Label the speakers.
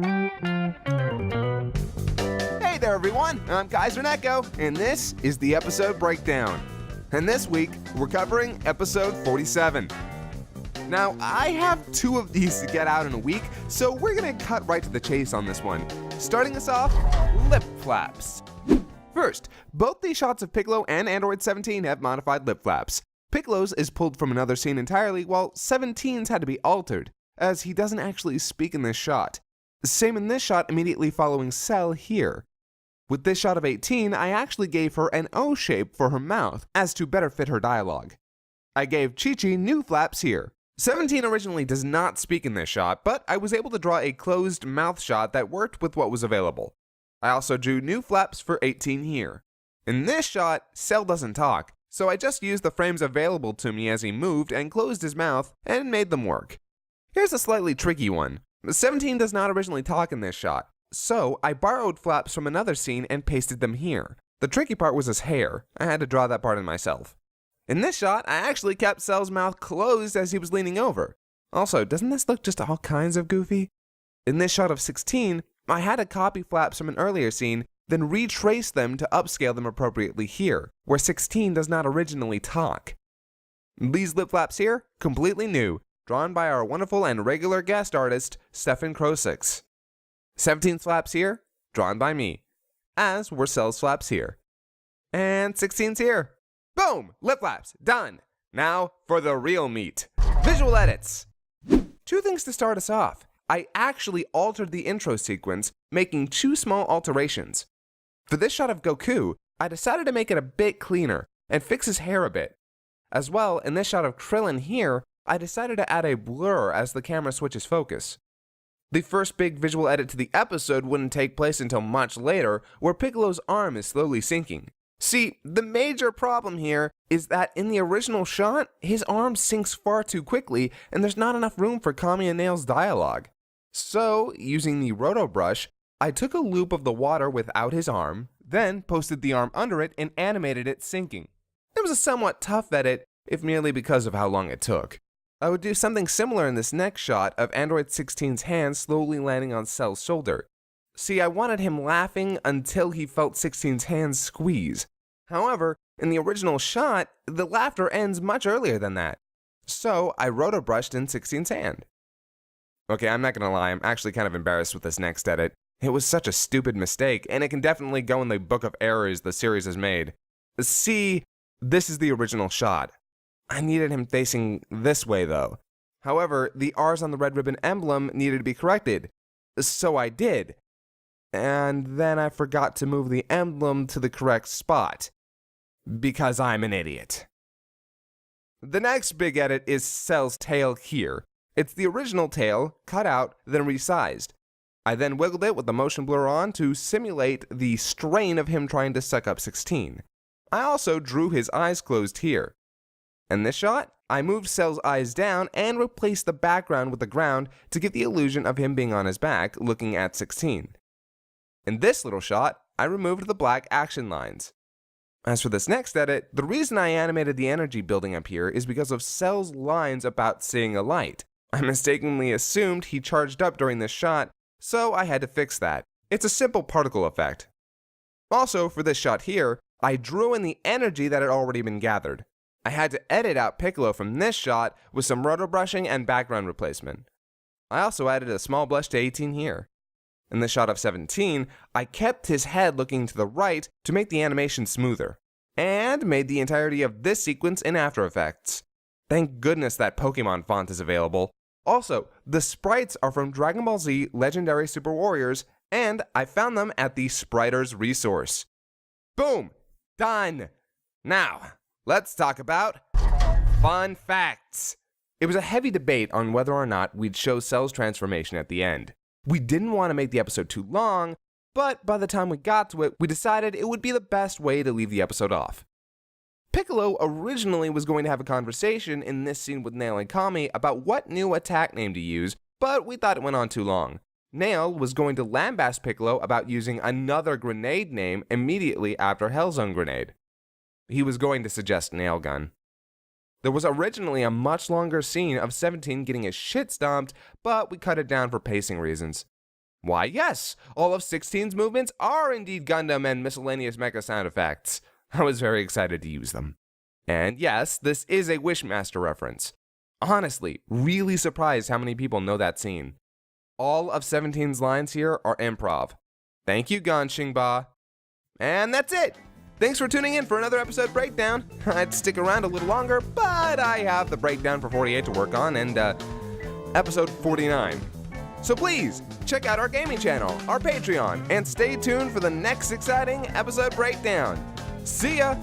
Speaker 1: Hey there everyone, I'm Kaiser Neko, and this is the episode breakdown. And this week, we're covering episode 47. Now, I have 2 of these to get out in a week, so we're gonna cut right to the chase on this one. Starting us off, lip flaps. First, both the shots of Piccolo and Android 17 have modified lip flaps. Piccolo's is pulled from another scene entirely, while 17's had to be altered, as he doesn't actually speak in this shot. Same in this shot immediately following Cell here. With this shot of 18, I actually gave her an O shape for her mouth, as to better fit her dialogue. I gave Chi-Chi new flaps here. 17 originally does not speak in this shot, but I was able to draw a closed mouth shot that worked with what was available. I also drew new flaps for 18 here. In this shot, Cell doesn't talk, so I just used the frames available to me as he moved and closed his mouth and made them work. Here's a slightly tricky one. 17 does not originally talk in this shot, so I borrowed flaps from another scene and pasted them here. The tricky part was his hair. I had to draw that part in myself. In this shot, I actually kept Cell's mouth closed as he was leaning over. Also, doesn't this look just all kinds of goofy? In this shot of 16, I had to copy flaps from an earlier scene, then retrace them to upscale them appropriately here, where 16 does not originally talk. These lip flaps here, completely new, drawn by our wonderful and regular guest artist, Stefan Krosix. 17's flaps here, drawn by me, as were Cell's flaps here. And 16's here. Boom! Lip flaps, done! Now for the real meat. Visual edits. 2 things to start us off. I actually altered the intro sequence, making 2 small alterations. For this shot of Goku, I decided to make it a bit cleaner, and fix his hair a bit. As well, in this shot of Krillin here, I decided to add a blur as the camera switches focus. The first big visual edit to the episode wouldn't take place until much later, where Piccolo's arm is slowly sinking. See, the major problem here is that in the original shot, his arm sinks far too quickly, and there's not enough room for Kami and Nail's dialogue. So, using the roto brush, I took a loop of the water without his arm, then posted the arm under it and animated it sinking. It was a somewhat tough edit, if merely because of how long it took. I would do something similar in this next shot of Android 16's hand slowly landing on Cell's shoulder. See, I wanted him laughing until he felt 16's hand squeeze. However, in the original shot, the laughter ends much earlier than that. So, I roto-brushed in 16's hand. Okay, I'm not gonna lie, I'm actually kind of embarrassed with this next edit. It was such a stupid mistake, and it can definitely go in the book of errors the series has made. See, this is the original shot. I needed him facing this way though. However, the R's on the red ribbon emblem needed to be corrected. So I did. And then I forgot to move the emblem to the correct spot. Because I'm an idiot. The next big edit is Cell's tail here. It's the original tail, cut out, then resized. I then wiggled it with the motion blur on to simulate the strain of him trying to suck up 16. I also drew his eyes closed here. In this shot, I moved Cell's eyes down and replaced the background with the ground to give the illusion of him being on his back, looking at 16. In this little shot, I removed the black action lines. As for this next edit, the reason I animated the energy building up here is because of Cell's lines about seeing a light. I mistakenly assumed he charged up during this shot, so I had to fix that. It's a simple particle effect. Also, for this shot here, I drew in the energy that had already been gathered. I had to edit out Piccolo from this shot with some roto brushing and background replacement. I also added a small blush to 18 here. In the shot of 17, I kept his head looking to the right to make the animation smoother, and made the entirety of this sequence in After Effects. Thank goodness that Pokemon font is available. Also, the sprites are from Dragon Ball Z Legendary Super Warriors, and I found them at the Spriters resource. Boom! Done! Now, let's talk about fun facts. It was a heavy debate on whether or not we'd show Cell's transformation at the end. We didn't want to make the episode too long, but by the time we got to it, we decided it would be the best way to leave the episode off. Piccolo originally was going to have a conversation in this scene with Nail and Kami about what new attack name to use, but we thought it went on too long. Nail was going to lambast Piccolo about using another grenade name immediately after Hellzone Grenade. He was going to suggest Nail Gun. There was originally a much longer scene of 17 getting his shit stomped, but we cut it down for pacing reasons. Why, yes, all of 16's movements are indeed Gundam and miscellaneous mecha sound effects. I was very excited to use them. And yes, this is a Wishmaster reference. Honestly, really surprised how many people know that scene. All of 17's lines here are improv. Thank you, Gon Xingba. And that's it! Thanks for tuning in for another episode breakdown. I'd stick around a little longer, but I have the breakdown for 48 to work on and episode 49. So please, check out our gaming channel, our Patreon, and stay tuned for the next exciting episode breakdown. See ya!